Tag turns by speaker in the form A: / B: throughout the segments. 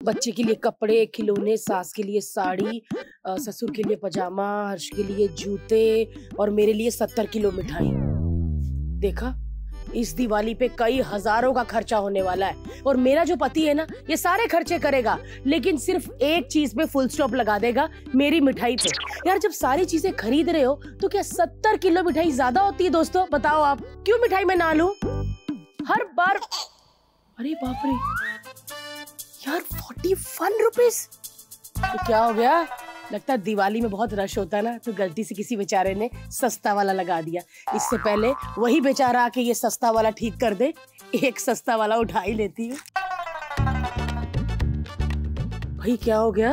A: बच्चे के लिए कपड़े, खिलौने, सास के लिए साड़ी, ससुर के लिए पजामा, हर्ष के लिए जूते और मेरे लिए 70 किलो मिठाई। देखा, इस दिवाली पे कई हजारों का खर्चा होने वाला है और मेरा जो पति है ना, ये सारे खर्चे करेगा लेकिन सिर्फ एक चीज पे फुल स्टॉप लगा देगा, मेरी मिठाई पे। यार जब सारी चीजें खरीद रहे हो तो क्या 70 किलो मिठाई ज्यादा होती है? दोस्तों बताओ आप, क्यों मिठाई में ना लूं? हर बार अरे बाप रे यार, 41 रुपीज। तो क्या हो गया? लगता है दिवाली में बहुत रश होता है ना, तो गलती से किसी बेचारे ने सस्ता वाला लगा दिया। इससे पहले वही बेचारा आके ये सस्ता वाला ठीक कर दे, एक सस्ता वाला उठा ही लेती हूँ। भाई क्या हो गया?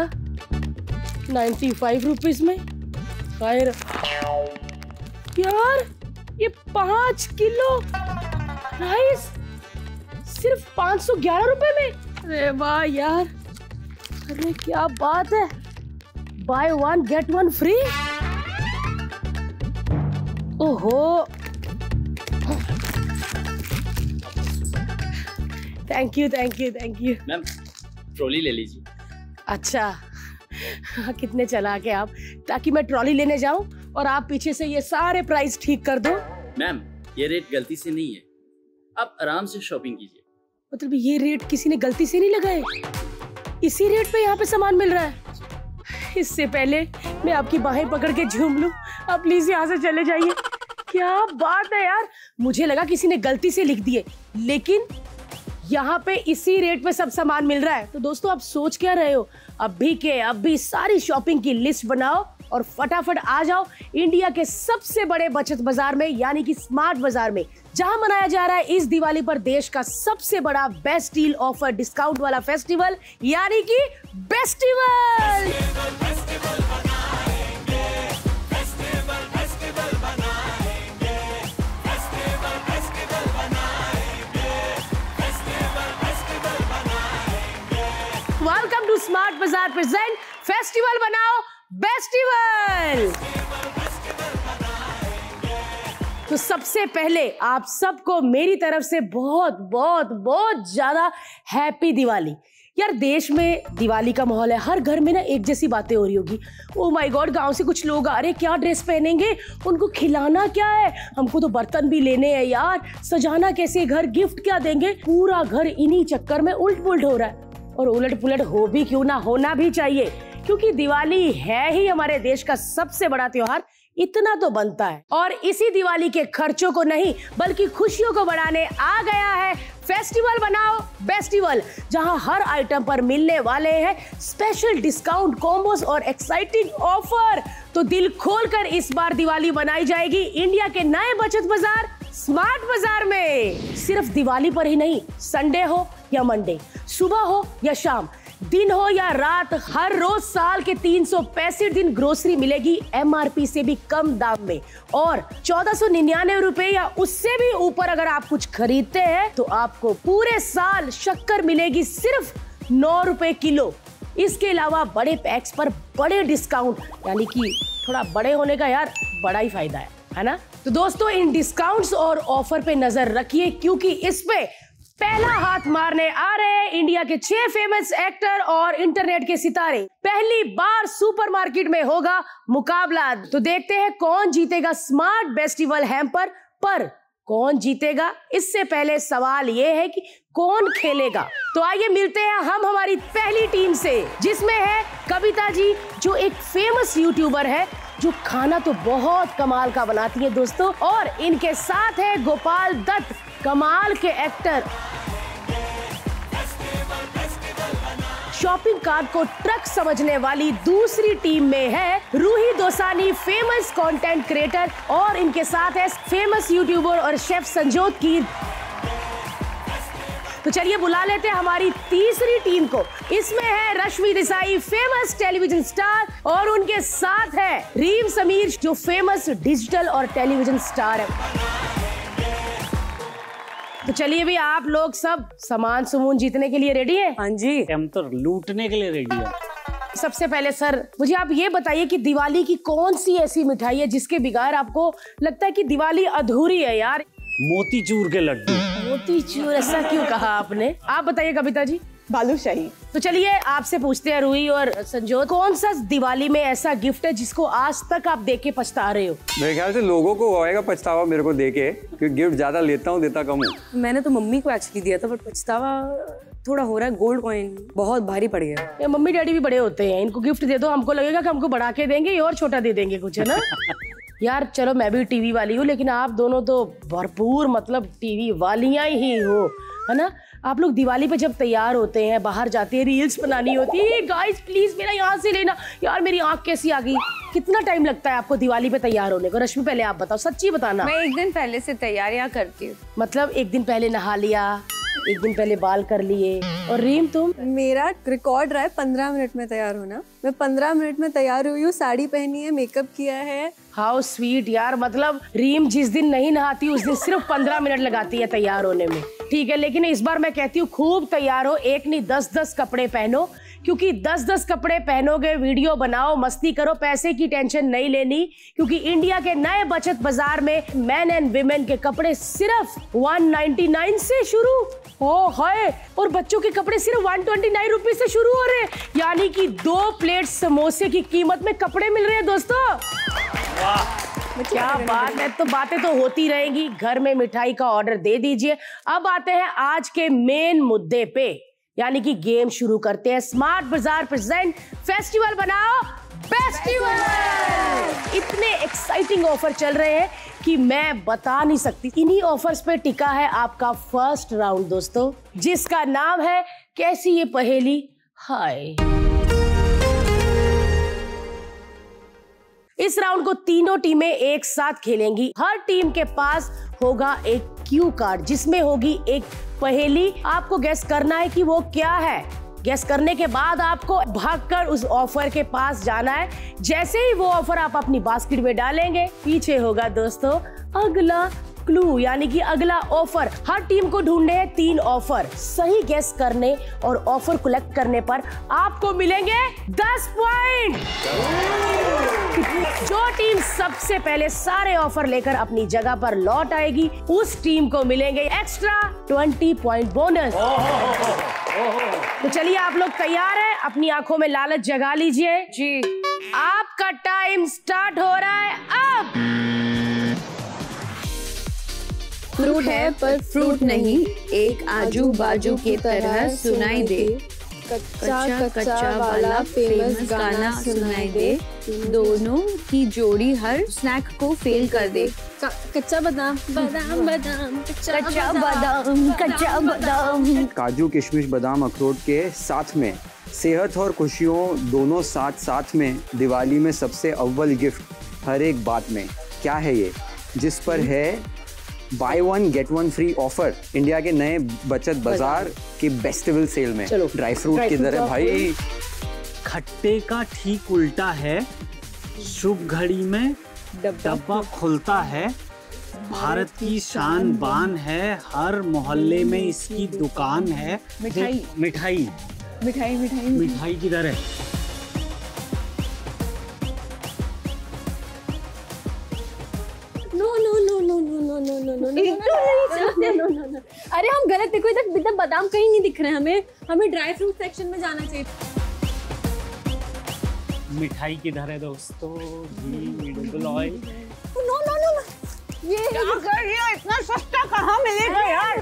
A: 95 रुपीज में खैर यार, ये 5 किलो राइस सिर्फ 511 रुपए में। अरे वाह यार, अरे क्या बात है, buy one get one free. ओहो, thank you thank you thank you.
B: Ma'am trolley ले लीजिए।
A: अच्छा कितने चला के आप, ताकि मैं ट्रॉली लेने जाऊं और आप पीछे से ये सारे प्राइस ठीक कर दो।
B: मैम ये रेट गलती से नहीं है, आप आराम से शॉपिंग कीजिए।
A: मतलब ये रेट किसी ने गलती से नहीं लगाए? इसी रेट पे यहाँ पे सामान मिल रहा है? इससे पहले मैं आपकी बाहें पकड़ के झूम लूं, आप प्लीज यहाँ से चले जाइए। क्या बात है यार, मुझे लगा किसी ने गलती से लिख दिए, लेकिन यहाँ पे इसी रेट पे सब सामान मिल रहा है। तो दोस्तों आप सोच क्या रहे हो? अभी के अभी सारी शॉपिंग की लिस्ट बनाओ और फटाफट आ जाओ इंडिया के सबसे बड़े बचत बाजार में, यानी कि स्मार्ट बाजार में, जहां मनाया जा रहा है इस दिवाली पर देश का सबसे बड़ा बेस्ट डील ऑफर डिस्काउंट वाला फेस्टिवल, यानी कि बेस्टिवल। Welcome to smart bazaar present festival बनाओ बेस्टिवल। तो सबसे पहले आप सबको मेरी तरफ से बहुत बहुत बहुत ज्यादा हैप्पी दिवाली। यार देश में दिवाली का माहौल है, हर घर में ना एक जैसी बातें हो रही होगी। ओ माय गॉड, गांव से कुछ लोग आ रहे, क्या ड्रेस पहनेंगे, उनको खिलाना क्या है, हमको तो बर्तन भी लेने हैं यार, सजाना कैसे घर, गिफ्ट क्या देंगे। पूरा घर इन्हीं चक्कर में उलट पुलट हो रहा है। और उलट पुलट हो भी क्यों ना, होना भी चाहिए, क्योंकि दिवाली है ही हमारे देश का सबसे बड़ा त्योहार, इतना तो बनता है। और इसी दिवाली के खर्चों को नहीं बल्कि खुशियों को बढ़ाने आ गया है फेस्टिवल बनाओ बेस्टिवल, जहां हर आइटम पर मिलने वाले हैं स्पेशल डिस्काउंट, कॉम्बोस और एक्साइटिंग ऑफर। तो दिल खोलकर इस बार दिवाली बनाई जाएगी इंडिया के नए बचत बाजार स्मार्ट बाजार में। सिर्फ दिवाली पर ही नहीं, संडे हो या मंडे, सुबह हो या शाम, दिन हो या रात, हर रोज साल के 365 दिन ग्रोसरी मिलेगी MRP से भी कम दाम में। और 1499 रुपए या उससे भी ऊपर अगर आप कुछ खरीदते हैं तो आपको पूरे साल शक्कर मिलेगी सिर्फ 9 रुपए किलो। इसके अलावा बड़े पैक्स पर बड़े डिस्काउंट, यानी कि थोड़ा बड़े होने का यार बड़ा ही फायदा है ना। तो दोस्तों इन डिस्काउंट्स और ऑफर पे नजर रखिए, क्योंकि इस पे पहला हाथ मारने आ रहे हैं इंडिया के 6 फेमस एक्टर और इंटरनेट के सितारे। पहली बार सुपरमार्केट में होगा मुकाबला। तो देखते हैं कौन जीतेगा स्मार्ट बेस्टिवल हैम्पर, पर कौन जीतेगा इससे पहले सवाल ये है कि कौन खेलेगा। तो आइए मिलते हैं हम हमारी पहली टीम से, जिसमें है कविता जी, जो एक फेमस यूट्यूबर है, जो खाना तो बहुत कमाल का बनाती है दोस्तों, और इनके साथ है गोपाल दत्त, कमाल के एक्टर। शॉपिंग कार्ट को ट्रक समझने वाली दूसरी टीम में है रूही दोसानी, फेमस कंटेंट क्रिएटर, और इनके साथ है फेमस यूट्यूबर और शेफ संजोत की। तो चलिए बुला लेते हैं हमारी तीसरी टीम को। इसमें है Rashmi Desai, famous television star, और उनके साथ है रीम समीर, जो फेमस डिजिटल और टेलीविजन स्टार है। तो चलिए भी आप लोग सब सामान सुमून जीतने के लिए रेडी हैं?
C: हाँ जी, हम तो लूटने के लिए रेडी हैं।
A: सबसे पहले सर मुझे आप ये बताइए कि दिवाली की कौन सी ऐसी मिठाई है जिसके बिगैर आपको लगता है कि दिवाली अधूरी है यार?
C: मोतीचूर के लड्डू।
A: मोतीचूर, ऐसा क्यों कहा आपने? आप बताइए कविता जी।
D: बालूशाही।
A: तो चलिए आपसे पूछते हैं रूही और संजोत, कौन सा दिवाली में ऐसा गिफ्ट है जिसको आज तक आप देख के पछता रहे हो?
E: मेरे ख्याल से लोगों को होएगा पछतावा मेरे को देके, क्योंकि गिफ्ट ज्यादा लेता हूँ देता कम हूँ।
F: मैंने तो मम्मी को एक्चुअली दिया था, बट पछतावा थोड़ा हो रहा है। गोल्ड कॉइन बहुत भारी पड़ गया।
A: ये मम्मी डैडी भी बड़े होते हैं, इनको गिफ्ट दे दो, हमको लगेगा कि हमको बढ़ा के देंगे और छोटा दे देंगे कुछ, है ना? यार चलो मैं भी टीवी वाली हूँ, लेकिन आप दोनों तो भरपूर मतलब टीवी वालियां ही हो, है ना? आप लोग दिवाली पे जब तैयार होते हैं, बाहर जाते हैं, रील्स बनानी होती है, गाइस प्लीज मेरा यहाँ से लेना, यार मेरी आंख कैसी आ गई। कितना टाइम लगता है आपको दिवाली पे तैयार होने को? रश्मि पहले आप बताओ, सच्ची बताना।
D: मैं एक दिन पहले से तैयारियां करती हूँ।
A: मतलब एक दिन पहले नहा लिया, एक दिन पहले बाल कर लिए। और रीम तुम?
G: मेरा रिकॉर्ड रहा है 15 मिनट में तैयार होना। मैं 15 मिनट में तैयार हुई हूँ, साड़ी पहनी है, मेकअप किया है।
A: हाउ स्वीट यार, मतलब रीम जिस दिन नहीं नहाती उस दिन सिर्फ 15 मिनट लगाती है तैयार होने में। ठीक है, लेकिन इस बार मैं कहती हूँ खूब तैयार हो, एक नहीं 10-10 कपड़े पहनो, क्योंकि 10-10 कपड़े पहनोगे, वीडियो बनाओ, मस्ती करो, पैसे की टेंशन नहीं लेनी, क्योंकि इंडिया के नए बचत बाजार में मेन एंड विमेन के कपड़े सिर्फ 199 से शुरू हो है, और बच्चों के कपड़े सिर्फ 129 रुपीज से शुरू हो रहे हैं। यानी कि 2 प्लेट समोसे की कीमत में कपड़े मिल रहे हैं दोस्तों। क्या बात है। तो बातें तो होती रहेंगी, घर में मिठाई का ऑर्डर दे दीजिए। अब आते हैं आज के मेन मुद्दे पे, यानी कि गेम शुरू करते हैं। स्मार्ट बाजार प्रेजेंट फेस्टिवल बनाओ फेस्टिवल। इतने एक्साइटिंग ऑफर चल रहे हैं कि मैं बता नहीं सकती। इन्हीं ऑफर्स पे टिका है आपका फर्स्ट राउंड दोस्तों, जिसका नाम है कैसी ये पहेली हाय। इस राउंड को तीनों टीमें एक साथ खेलेंगी। हर टीम के पास होगा एक क्यू कार्ड जिसमें होगी एक पहेली। आपको गेस करना है कि वो क्या है। गेस करने के बाद आपको भागकर उस ऑफर के पास जाना है। जैसे ही वो ऑफर आप अपनी बास्केट में डालेंगे, पीछे होगा दोस्तों अगला क्लू, यानी कि अगला ऑफर। हर टीम को ढूंढने हैं 3 ऑफर। सही गेस करने और ऑफर कलेक्ट करने पर आपको मिलेंगे 10 पॉइंट। जो टीम सबसे पहले सारे ऑफर लेकर अपनी जगह पर लौट आएगी, उस टीम को मिलेंगे एक्स्ट्रा 20 पॉइंट बोनस। तो चलिए आप लोग तैयार हैं? अपनी आंखों में लालच जगा लीजिए।
D: जी,
A: आपका टाइम स्टार्ट हो रहा है अब।
G: फ्रूट है पर फ्रूट नहीं, एक आजू बाजू की तरह सुनाई दे। कच्चा कच्चा वाला फेमस गाना सुनाई दे। दोनों की जोड़ी हर स्नैक को फेल कर दे। कच्चा बादाम बादाम बादाम, कच्चा बादाम कच्चा बादाम।
E: काजू किशमिश बादाम अखरोट के साथ में सेहत और खुशियों दोनों साथ साथ में, दिवाली में सबसे अव्वल गिफ्ट हर एक बात में। क्या है ये जिस पर है buy 1 get 1 free offer India के नए बचत बाजार के फेस्टिवल सेल में? ड्राई फ्रूट किधर है भाई?
C: खट्टे का ठीक उल्टा है, शुभ घड़ी में डब्बा खुलता है, भारत की शान बान है, हर मोहल्ले में इसकी दुकान है।
D: मिठाई
C: मिठाई
G: मिठाई मिठाई
C: मिठाई किधर है?
G: अरे हम गलत, देखो इधर बादाम कहीं नहीं दिख रहे हैं। हमें ड्राई फ्रूट सेक्शन में जाना चाहिए।
C: मिठाई किधर है दोस्तों? घी, double oil.
G: No no no, ये
D: इतना सस्ता कहाँ मिलेगा यार?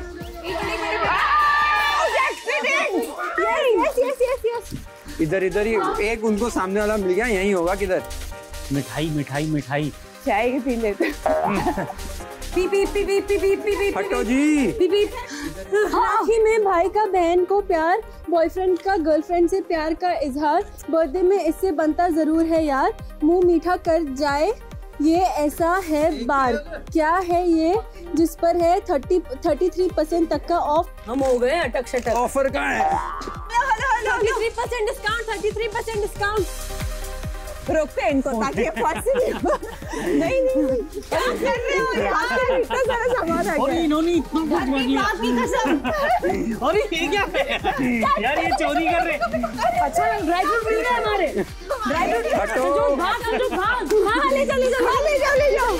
E: इधर इधर ही एक उनको सामने वाला मिल गया, यही होगा किधर?
C: मिठाई मिठाई मिठाई।
D: चाय ही पी लेते।
G: P P P P P P P P
E: हटो जी।
G: P P. राखी में भाई का बहन को प्यार, बॉयफ्रेंड का गर्लफ्रेंड से प्यार का इजहार, बर्थडे में इससे बनता जरूर है यार, मुंह मीठा कर जाए ये ऐसा है बार। क्या है ये जिस पर है 33% तक का ऑफ?
A: हम हो गए अटक शटक।
E: ऑफर का है
G: 33% डिस्काउंट, 33% डिस्काउंट।
D: रोकते हैं इनको ताकि ये नहीं क्या कर रहे हो यार? इतना सारा सामान आ
C: और
D: गया।
C: इन्होंने इतना कुछ मांग लिया। और ये क्या है यार? ये चोरी कर रहे।
A: अच्छा ड्राई फ्रूट मिल रहा है हमारे। ड्राई फ्रूट
E: हटो।
G: हाँ ले जाओ।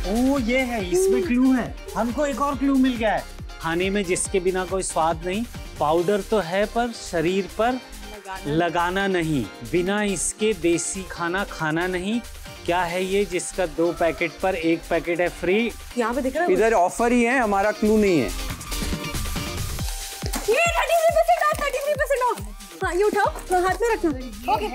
C: ओ ये है, इसमें क्लू है। हमको एक और क्लू मिल गया है। खाने में जिसके बिना कोई स्वाद नहीं। पाउडर तो है पर शरीर पर लगाना नहीं। बिना इसके देसी खाना खाना नहीं। क्या है ये जिसका 2 पैकेट पर 1 पैकेट है फ्री?
F: यहाँ पे दिख रहा है
E: इधर ऑफर ही है, हमारा क्लू नहीं है।
D: ये 33% ऑफ। हाँ, ये उठाओ, हाथ में रखना। Okay,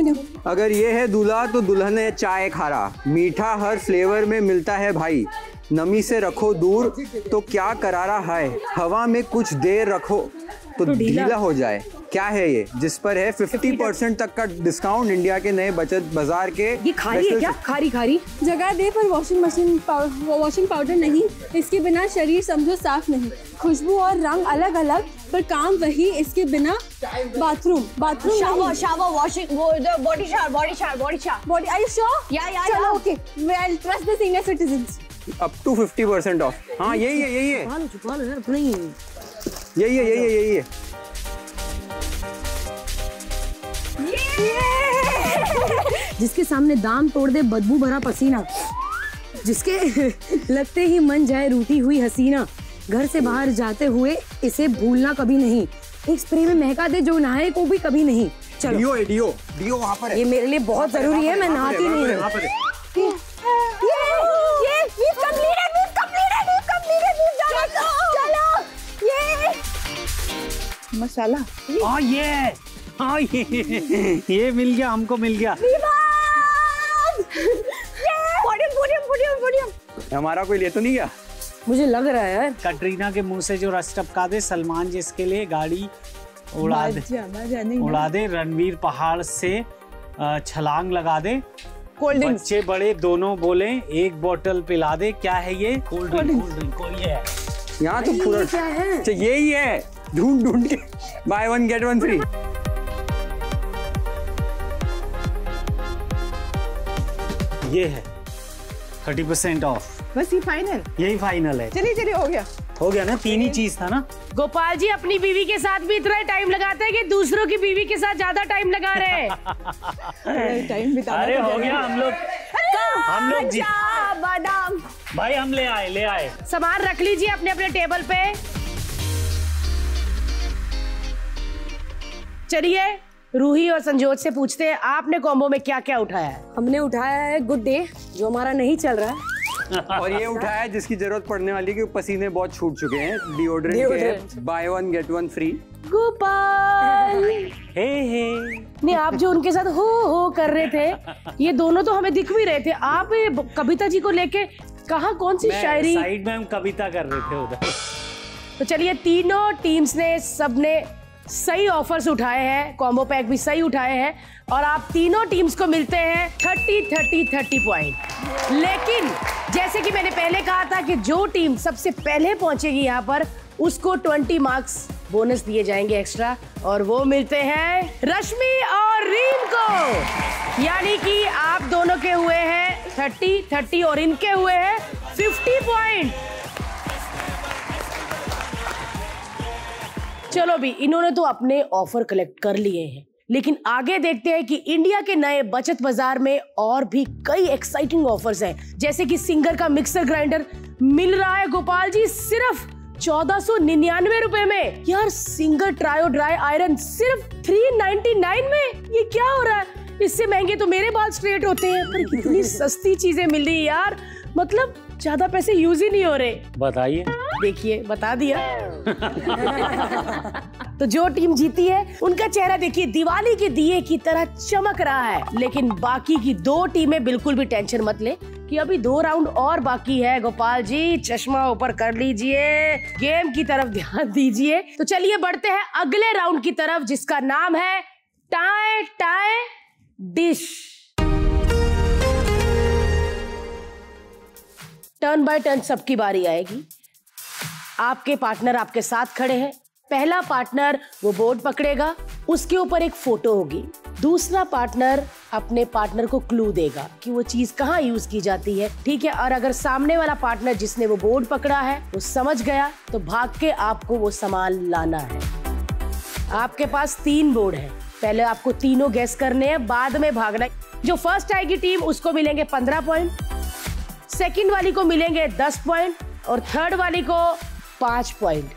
D: new.
E: अगर ये है दूल्हा तो दुल्हन है चाय खारा। मीठा हर फ्लेवर में मिलता है भाई। नमी से रखो दूर तो क्या करारा है। हवा में कुछ देर रखो तो ढीला हो जाए। क्या है ये जिस पर है 50% तक का डिस्काउंट? इंडिया के नए बचत बाजार के।
F: ये खारी है क्या? खारी
D: जगह दे पर वॉशिंग पाउडर नहीं। इसके बिना शरीर समझो साफ नहीं। खुशबू और रंग अलग अलग पर काम वही। इसके बिना bathroom
G: shower washing body shower
D: are you sure?
G: या
D: चलो okay, well trust the senior citizens.
E: Up to 50% off. हाँ यही है
F: यही
E: है।
F: जिसके सामने दाम तोड़ दे बदबू भरा पसीना, जिसके लगते ही मन जाए रूठी हुई हसीना। घर से बाहर जाते हुए इसे भूलना कभी नहीं। एक स्प्रे में महका दे जो नहाए को भी कभी नहीं। चलो
E: डियो वहाँ पर है।
F: ये मेरे लिए बहुत जरूरी है, मैं नहाती नहीं हूँ।
D: मसाला
C: ये मिल गया, हमको मिल गया।
E: हमारा कोई ले तो नहीं गया?
F: मुझे लग रहा है यार
C: कटरीना के मुंह से जो रस टपका दे, सलमान जिसके लिए गाड़ी उड़ा दे, रणवीर पहाड़ से छलांग लगा दे, बच्चे बड़े दोनों बोले एक बोतल पिला दे। क्या है ये? कोल्ड ड्रिंक कोई है
E: यहाँ तो पूरा
F: क्या है?
E: अच्छा यही है, ढूंढ के बाय 1 गेट 1 फ्री।
C: ये है 30% ऑफ।
D: बस ये फाइनल?
C: यही फाइनल है।
D: चलिए हो गया
C: ना, 3 ही चीज था ना।
A: गोपाल जी अपनी बीवी के साथ भी इतना टाइम लगाते हैं कि दूसरों की बीवी के साथ ज्यादा टाइम लगा रहे हैं।
D: टाइम बिताना।
C: अरे हो गया, हम लोग
D: बादाम
C: भाई हम ले आए।
A: सामान रख लीजिए अपने अपने टेबल पे। चलिए रूही और संजोत से पूछते हैं, आपने कॉम्बो में क्या क्या उठाया है?
F: हमने उठाया है गुड डे, जो हमारा नहीं चल रहा है।
E: और ये उठाया है जिसकी जरूरत पड़ने वाली, क्योंकि पसीने बहुत छूट चुके हैं। Deodorant buy 1 get 1 free.
A: Gopal
C: हे
A: नहीं, आप जो उनके साथ हो कर रहे थे, ये दोनों तो हमें दिख भी रहे थे। आप कविता जी को लेके कहाँ, कौन सी शायरी?
C: साइड में हम कविता कर रहे थे उधर।
A: तो चलिए तीनों टीम्स ने सबने सही ऑफर्स उठाए हैं, कॉम्बो पैक भी सही उठाए हैं, और आप तीनों टीम्स को मिलते हैं 30 पॉइंट। लेकिन जैसे कि मैंने पहले कहा था कि जो टीम सबसे पहले पहुंचेगी यहाँ पर, उसको 20 मार्क्स बोनस दिए जाएंगे एक्स्ट्रा, और वो मिलते हैं रश्मि और रीम को। यानी कि आप दोनों के हुए हैं 30 और इनके हुए हैं 50 पॉइंट। चलो भी, इन्होंने तो अपने ऑफर कलेक्ट कर लिए हैं, लेकिन आगे देखते हैं कि इंडिया के नए बचत बाजार में और भी कई एक्साइटिंग ऑफर्स हैं। जैसे कि सिंगर का मिक्सर ग्राइंडर मिल रहा है गोपाल जी सिर्फ 1499 रुपए में। यार सिंगर ट्रायो ड्राई आयरन सिर्फ 399 में। ये क्या हो रहा है? इससे महंगे तो मेरे बाल स्ट्रेट होते हैं, पर कितनी सस्ती चीजें मिल रही है यार। मतलब ज्यादा पैसे यूज ही नहीं हो रहे।
C: बताइए,
A: देखिए बता दिया। तो जो टीम जीती है उनका चेहरा देखिए दिवाली के दिए की तरह चमक रहा है। लेकिन बाकी की 2 टीमें बिल्कुल भी टेंशन मत ले कि अभी 2 राउंड और बाकी है। गोपाल जी चश्मा ऊपर कर लीजिए, गेम की तरफ ध्यान दीजिए। तो चलिए बढ़ते हैं अगले राउंड की तरफ, जिसका नाम है tie tie dish. Turn by turn सबकी बारी आएगी। आपके पार्टनर आपके साथ खड़े हैं। पहला पार्टनर वो बोर्ड पकड़ेगा, उसके ऊपर एक फोटो होगी। दूसरा पार्टनर अपने पार्टनर को क्लू देगा कि वो चीज कहाँ यूज की जाती है, ठीक है। और अगर सामने वाला पार्टनर जिसने वो बोर्ड पकड़ा है वो समझ गया तो भाग के आपको वो सामान लाना है। आपके पास 3 बोर्ड है, पहले आपको तीनों गेस करने हैं, बाद में भागना है। जो फर्स्ट आएगी टीम उसको मिलेंगे 15 पॉइंट, सेकंड वाली को मिलेंगे 10 पॉइंट, और थर्ड वाली को 5 पॉइंट।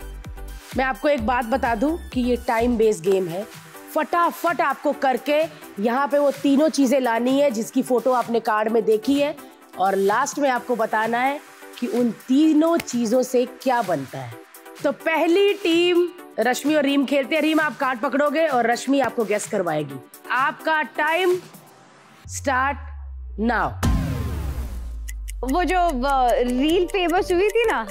A: मैं आपको एक बात बता दूं कि ये टाइम बेस्ड गेम है। फटाफट आपको करके यहाँ पे वो तीनों चीजें लानी है जिसकी फोटो आपने कार्ड में देखी है, और लास्ट में आपको बताना है कि उन तीनों चीजों से क्या बनता है। तो पहली टीम रश्मि और रीम खेलते हैं। रीम आप कार्ड पकड़ोगे और रश्मि आपको गेस करवाएगी। आपका टाइम स्टार्ट नाउ।
G: वो जो रील फेमस हुई थी ना,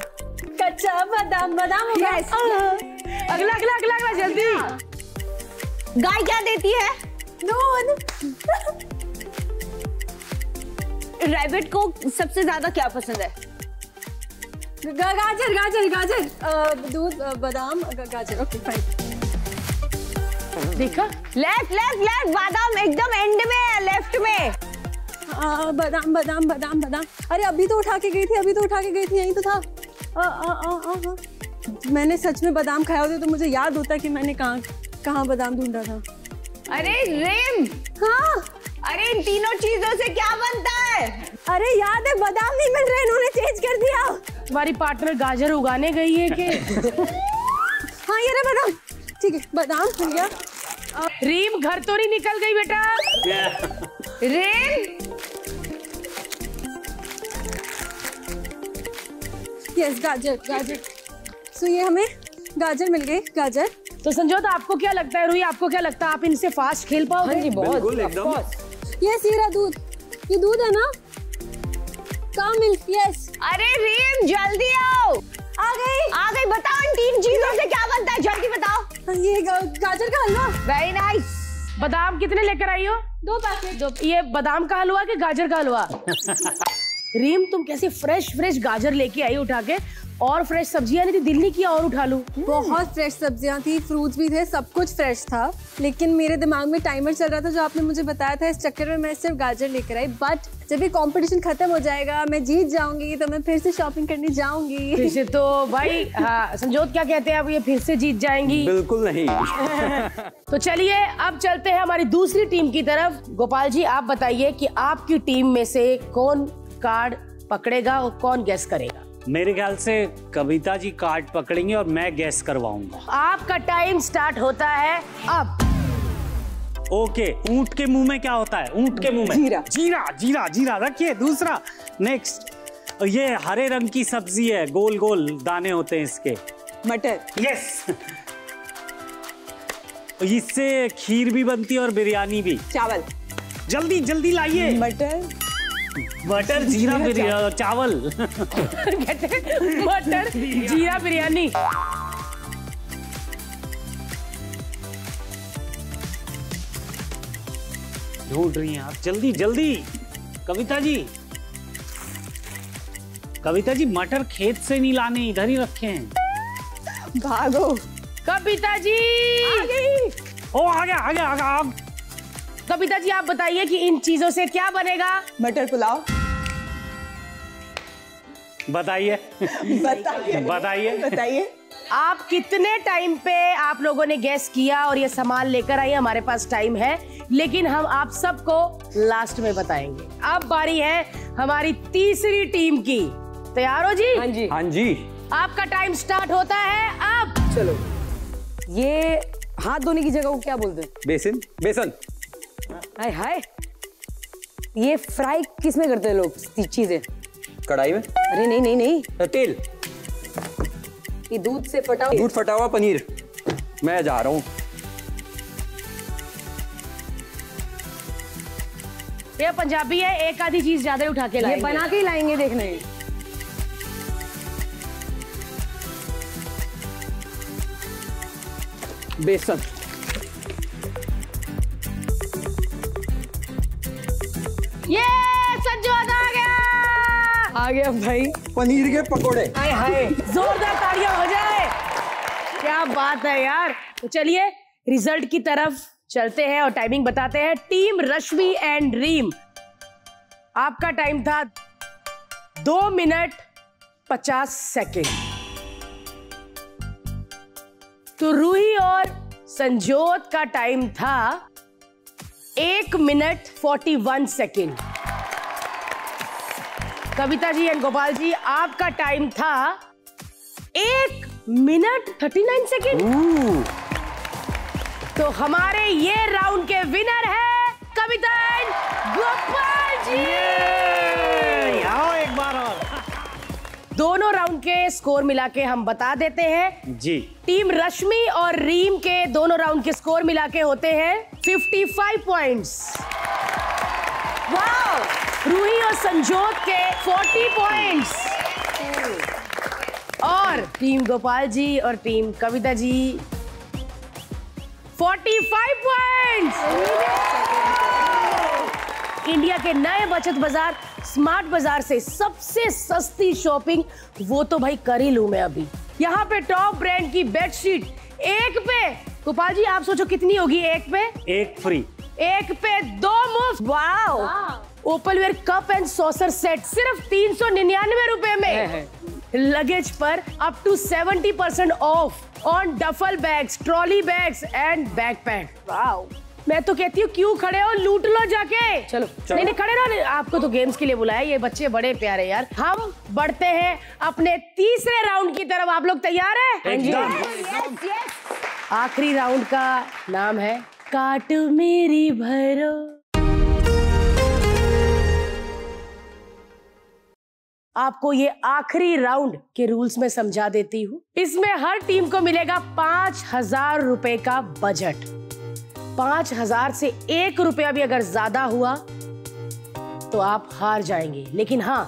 D: कच्चा बादाम बादाम होगा।
A: अगला अगला अगला अगला जल्दी।
G: गाय क्या देती है?
D: दूध।
G: रैबिट को सबसे ज्यादा क्या पसंद है?
D: गाजर गाजर गाजर। दूध बादाम गाजर। Okay fine.
A: देखा?
G: लेफ्ट लेफ्ट लेफ्ट, बादाम एकदम एंड में है, लेफ्ट में।
D: बादाम बादाम बादाम बादाम। अरे अभी तो उठा के गई थी, यही तो था। मैंने सच में बादाम खाया होता तो मुझे याद होता कि मैंने कहाँ बादाम ढूंढा था।
G: अरे रेम,
D: हाँ,
G: अरे इन तीनों चीजों से क्या बनता है?
D: अरे याद है, बादाम नहीं मिल रहे, इन्होंने चेंज कर दिया।
A: तुम्हारी पार्टनर गाजर उगाने गई है कि?
D: हाँ ये रहा बादाम। ठीक है, बादाम हो गया।
A: रीम घर तो नहीं निकल गई बेटा?
G: रेम,
D: यस गाजर गाजर। सो ये हमें गाजर मिल गई, गाजर।
A: तो संजोत आपको क्या लगता है? रूही आपको क्या लगता है? आप इनसे फास्ट खेल पाओगे?
F: हाँ जी, बहुत
C: बिल्कुल, एकदम।
D: यस ये रहा दूध। ये दूध है ना? Cow milk. यस।
G: अरे रेम जल्दी आओ।
D: आ गई।
G: बताओ इन तीन चीजों से क्या बनता है, जल्दी बताओ।
D: ये गाजर का हलवा।
G: Very nice.
A: बादाम कितने लेकर आई हो?
D: 2 पैकेट।
A: ये बादाम का हलवा कि गाजर का हलवा? रीम तुम कैसे फ्रेश गाजर लेके आई उठा के, और फ्रेश सब्जियां नहीं थी, दिल नहीं किया और उठा लूं?
D: बहुत फ्रेश सब्जियां थी, फ्रूट्स भी थे, सब कुछ फ्रेश था, लेकिन मेरे दिमाग में टाइमर चल रहा था जो आपने मुझे बताया था, इस चक्कर में मैं सिर्फ गाजर लेकर आई। बट जब ये कंपटीशन खत्म हो जाएगा, मैं जीत जाऊंगी, तो मैं फिर से शॉपिंग करने जाऊंगी।
A: फिर से तो भाई, हाँ संजोत क्या कहते हैं? अब ये फिर से जीत जाएंगी?
E: बिल्कुल नहीं।
A: तो चलिए अब चलते हैं हमारी दूसरी टीम की तरफ। गोपाल जी आप बताइए कि आपकी टीम में से कौन कार्ड पकड़ेगा और कौन गेस करेगा?
C: मेरे ख्याल से कविता जी कार्ड पकड़ेंगे और मैं गैस करवाऊंगा।
A: आपका टाइम स्टार्ट होता है अब।
C: ओके, ऊंट के मुंह में क्या होता है? ऊंट के मुंह में
F: जीरा।
C: जीरा जीरा जीरा रखिए। दूसरा, नेक्स्ट, ये हरे रंग की सब्जी है, गोल गोल दाने होते हैं इसके।
F: मटर।
C: यस। इससे खीर भी बनती है और बिरयानी भी।
F: चावल।
C: जल्दी जल्दी लाइए। मटर जीरा बिरयानी चावल।
A: मटर जीरा बिरयानी।
C: ढूंढ रही हैं आप, जल्दी जल्दी। कविता जी, कविता जी मटर खेत से नहीं लाने, इधर ही रखे हैं।
F: भागो।
A: कविता जी
C: ओ आ गया।
A: कविता जी आप बताइए कि इन चीजों से क्या बनेगा?
F: मटर पुलाव।
C: बताइए
F: बताइए।
A: आप कितने टाइम पे आप लोगों ने गैस किया और ये सामान लेकर आई? हमारे पास टाइम है, लेकिन हम आप सबको लास्ट में बताएंगे। अब बारी है हमारी तीसरी टीम की। तैयार हो जी?
F: हाँ जी।
E: हाँ जी।
A: आपका टाइम स्टार्ट होता है अब।
F: चलो, ये हाथ धोने की जगह को क्या बोलते हैं?
E: बेसन।
F: हाय हाय, ये फ्राई किस में करते हैं लोग चीजें?
E: कढ़ाई में।
F: अरे नहीं,
E: तेल।
F: ये दूध से फटा
E: दूध फटा हुआ पनीर। मैं जा रहा हूँ।
A: ये पंजाबी है, एक आधी चीज ज्यादा उठा के
F: ये
A: लाएंगे।
F: बना के ही लाएंगे, देखने।
E: बेसन।
A: ये संजोत आ गया
F: भाई।
E: पनीर के पकोड़े।
F: हाय हाय,
A: जोरदार तालियां हो जाए। क्या बात है यार। तो चलिए रिजल्ट की तरफ चलते हैं और टाइमिंग बताते हैं। टीम रश्मि एंड रीम, आपका टाइम था 2 मिनट 50 सेकेंड। तो रूही और संजोत का टाइम था 1 minute 41 second. Kavita ji and Gopal ji आपका टाइम था 1 मिनट 39 सेकेंड। तो हमारे ये राउंड के विनर है कविता एंड गोपाल जी।
C: आओ एक बार और।
A: दोनों राउंड के स्कोर मिला के हम बता देते हैं
C: जी।
A: टीम रश्मि और रीम के दोनों राउंड के स्कोर मिला के होते हैं 55 पॉइंट्स। वाओ! रूही और संजोत के 40 पॉइंट्स और टीम गोपाल जी और team Kavita ji 45 points. India के नए बचत बाजार स्मार्ट बाजार से सबसे सस्ती शॉपिंग वो तो भाई कर ही लूं मैं अभी। यहाँ पे टॉप ब्रांड की बेडशीट एक पे, गोपाल जी आप सोचो कितनी होगी एक पे?
C: एक फ्री,
A: एक पे दो मुफ्त। Wow! Opalware cup and saucer set सिर्फ 399 रुपए में। लगेज पर up to 70% off on duffel bags, trolley bags and backpack. Wow! मैं तो कहती हूँ क्यों खड़े हो, लूट लो जाके। चलो। नहीं खड़े रहो, आपको तो गेम्स के लिए बुलाया, ये बच्चे बड़े प्यारे यार। हम बढ़ते हैं अपने तीसरे राउंड की तरफ। आप लोग तैयार हैं? आखिरी राउंड का नाम है काट मेरी भरो। आपको ये आखिरी राउंड के रूल्स में समझा देती हूँ। इसमें हर टीम को मिलेगा 5,000 रुपए का बजट। 5,000 से 1 रुपया भी अगर ज्यादा हुआ तो आप हार जाएंगे, लेकिन हाँ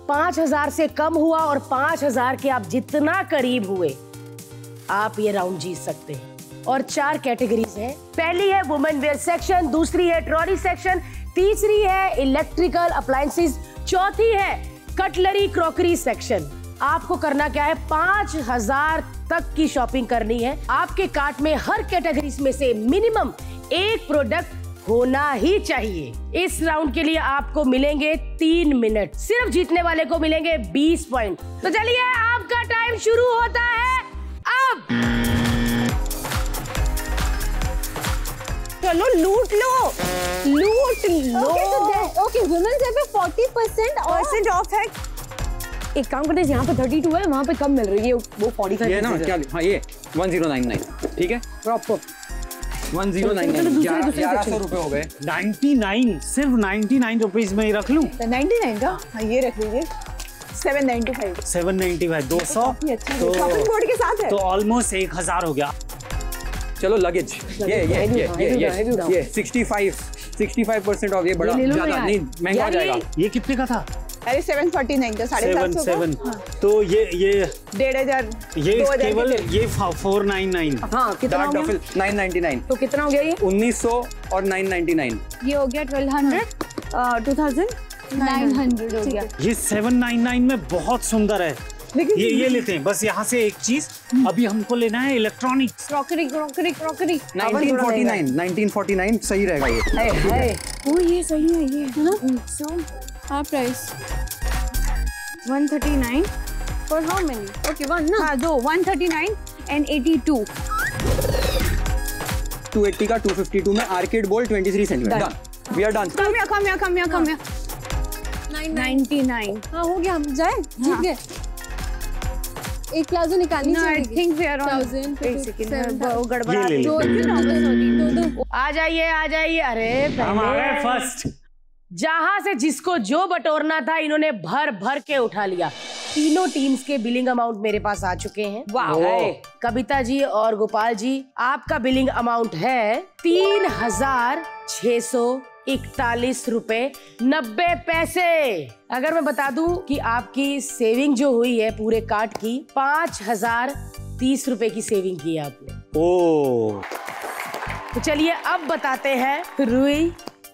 A: 5,000 से कम हुआ और 5,000 के आप जितना करीब हुए आप ये राउंड जीत सकते हैं। और 4 कैटेगरीज हैं। पहली है वुमेन वेयर सेक्शन, दूसरी है ट्रॉली सेक्शन, तीसरी है इलेक्ट्रिकल अप्लायंसेस, चौथी है कटलरी क्रॉकरी सेक्शन। आपको करना क्या है, 5,000 तक की शॉपिंग करनी है। आपके कार्ट में हर कैटेगरी में से मिनिमम एक प्रोडक्ट होना ही चाहिए। इस राउंड के लिए आपको मिलेंगे 3 मिनट। सिर्फ जीतने वाले को मिलेंगे 20 पॉइंट। तो चलिए आपका टाइम शुरू होता है अब।
D: चलो लूट लो, लूट लो। ओके, वुमेन्स वेयर पे 40% ऑफ है।
F: एक काम करते हैं, यहाँ पे 32 है, वहाँ पे कम मिल रही है, वो 45
E: ये ना क्या? हाँ ये 1099 ठीक है,
F: प्रॉपर
E: 1099 1100 रुपए हो गए।
C: 99 सिर्फ 99 रुपीज में ही रख लूं।
H: 99 का? हाँ ये रख लीजिए। 795
C: 200 तो
H: शॉपिंग कोड के साथ है
C: तो ऑलमोस्ट 1000 हो गया।
E: चलो लगेज ये 65% ऑफ, ये बड़ा ज्यादा नहीं महंगा हो जाएगा।
C: ये कितने का था?
H: अरे 749 का, 750 का।
C: तो ये
H: 1,500
C: ये केवल ये 499।
F: हाँ कितना हो गया?
E: 999।
F: तो कितना हो गया ये?
E: 1900 और 999।
G: ये हो गया 1200, 2900 हो गया।
C: ये 799 में बहुत सुंदर है। ये लेते हैं बस। यहाँ से एक चीज अभी हमको लेना है, इलेक्ट्रॉनिक्स,
G: क्रॉकरी
E: 1949 सही रहेगा ये।
G: ओ ये सही है, ये है ना। सो हाँ price 139
D: for how many? Okay one ना।
G: हाँ 139 and 82।
E: 280 का 252 में arcade ball 23 centimetre. Done, we are done.
G: कम या 99।
D: हाँ हो गया, हम जाए, जीत गए। एक प्लाजो निकालनी
G: No, I
D: चाहिए।
G: think we are on
D: 1000
G: वो गड़बड़ा
C: ये ले
D: दो।
A: आ जाइए। अरे
C: हम आ गए फर्स्ट।
A: जहां से जिसको जो बटोरना था इन्होंने भर भर के उठा लिया। तीनों टीम्स के बिलिंग अमाउंट मेरे पास आ चुके हैं।
C: वाह।
A: कविता जी और गोपाल जी, आपका बिलिंग अमाउंट है 3,641 रुपए 90 पैसे। अगर मैं बता दूं कि आपकी सेविंग जो हुई है पूरे कार्ड की 5,030 रुपए की सेविंग की है आपने।
C: ओ
A: तो चलिए अब बताते हैं रूही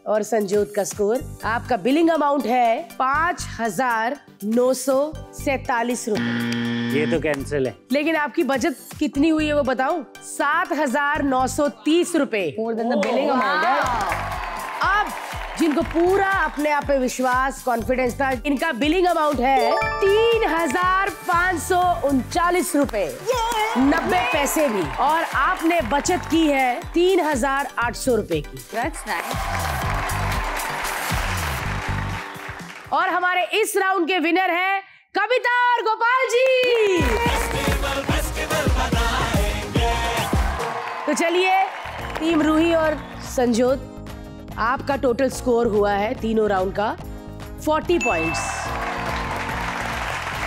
A: और संजोत का स्कोर। आपका बिलिंग अमाउंट है 5,947 रुपए।
C: ये तो कैंसिल है।
A: लेकिन आपकी बचत कितनी हुई है वो बताऊं? 7,930 रुपए।
F: More than the billing amount है।
A: अब जिनको पूरा अपने आप पे विश्वास, कॉन्फिडेंस था, इनका बिलिंग अमाउंट है 3,539 रुपए 90 पैसे भी। और आपने बचत की है 3,800 रुपए की।
G: That's nice।
A: और हमारे इस राउंड के विनर हैं कविता और गोपाल जी। तो चलिए टीम रूही और संजोत, आपका टोटल स्कोर हुआ है तीनों राउंड का 40 पॉइंट्स।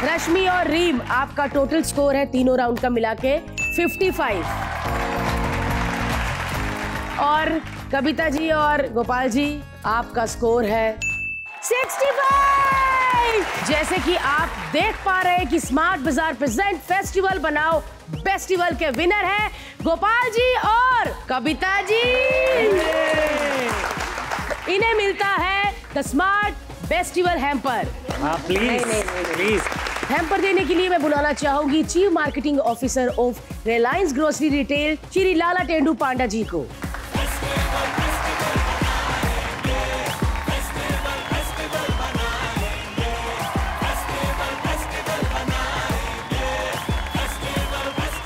A: रश्मि और रीम, आपका टोटल स्कोर है तीनों राउंड का मिला के 55। और कविता जी और गोपाल जी, आपका स्कोर है 65। जैसे कि आप देख पा रहे हैं कि स्मार्ट बाजार प्रेजेंट फेस्टिवल बनाओ फेस्टिवल के विनर हैं गोपाल जी और कविता जी। इन्हें मिलता है the smart festival hamper.
C: Please
A: hamper देने के लिए मैं बुलाना चाहूंगी chief marketing officer of Reliance grocery retail Shri Lalatendu Panda ji को।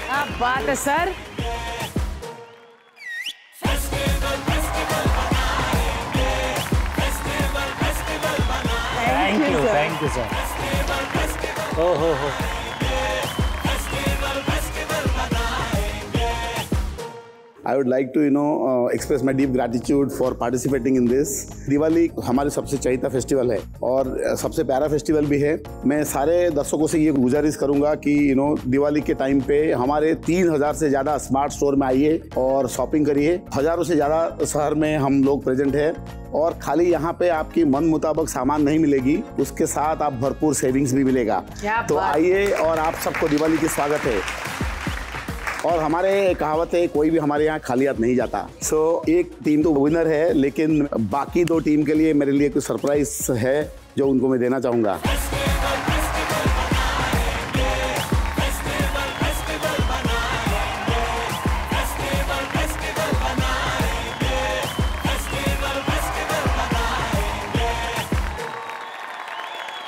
A: क्या बात है सर।
C: Thank you sir. हो।
I: I would like to express my deep gratitude for participating in this. Diwali हमारे सबसे चहेता फेस्टिवल है और सबसे प्यारा फेस्टिवल भी है। मैं सारे दर्शकों से ये गुजारिश करूंगा कि दिवाली के टाइम पे हमारे 3000 से ज़्यादा स्मार्ट स्टोर में आइए और शॉपिंग करिए। हज़ारों से ज़्यादा शहर में हम लोग प्रेजेंट हैं और खाली यहाँ पे आपकी मन मुताबिक सामान नहीं मिलेगी, उसके साथ आप भरपूर सेविंग्स भी मिलेगा। तो आइए और आप सबको दिवाली की स्वागत है। और हमारे कहावत है, कोई भी हमारे यहाँ खाली हाथ नहीं जाता। एक टीम तो विनर है, लेकिन बाकी 2 टीम के लिए मेरे लिए कुछ सरप्राइज है जो उनको मैं देना चाहूँगा।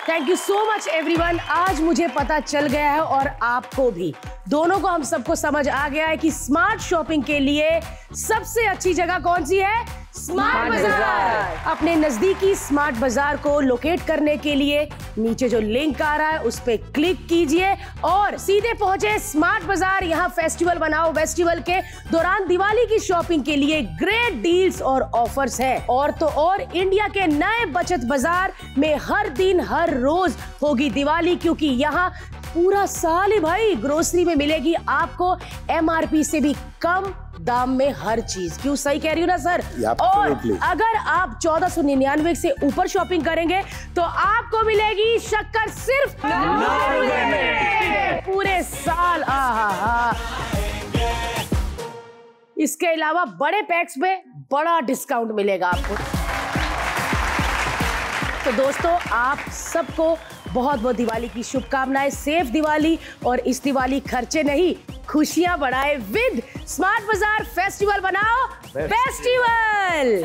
A: Thank you so much everyone. आज मुझे पता चल गया है और आपको भी, दोनों को हम सबको समझ आ गया है कि स्मार्ट शॉपिंग के लिए सबसे अच्छी जगह कौन सी है? स्मार्ट बाजार। अपने नजदीकी स्मार्ट बाजार को लोकेट करने के लिए नीचे जो लिंक आ रहा है उस पे क्लिक कीजिए और सीधे पहुंचे स्मार्ट बाजार। यहाँ फेस्टिवल बनाओ फेस्टिवल के दौरान दिवाली की शॉपिंग के लिए ग्रेट डील्स और ऑफर्स है। और तो और इंडिया के नए बचत बाजार में हर दिन हर रोज होगी दिवाली, क्योंकि यहाँ पूरा साल ही भाई ग्रोसरी में मिलेगी आपको MRP से भी कम दाम में हर चीज। क्यों सही कह रही हूँ ना सर? और अगर आप 1499 से ऊपर शॉपिंग करेंगे तो आपको मिलेगी शक्कर सिर्फ 9 रुपए में पूरे साल। इसके अलावा बड़े पैक्स में बड़ा डिस्काउंट मिलेगा आपको। तो दोस्तों, आप सबको बहुत बहुत दिवाली की शुभकामनाएं। सेफ दिवाली, और इस दिवाली खर्चे नहीं खुशियां बढ़ाए विद स्मार्ट बाजार फेस्टिवल बनाओ फेस्टिवल।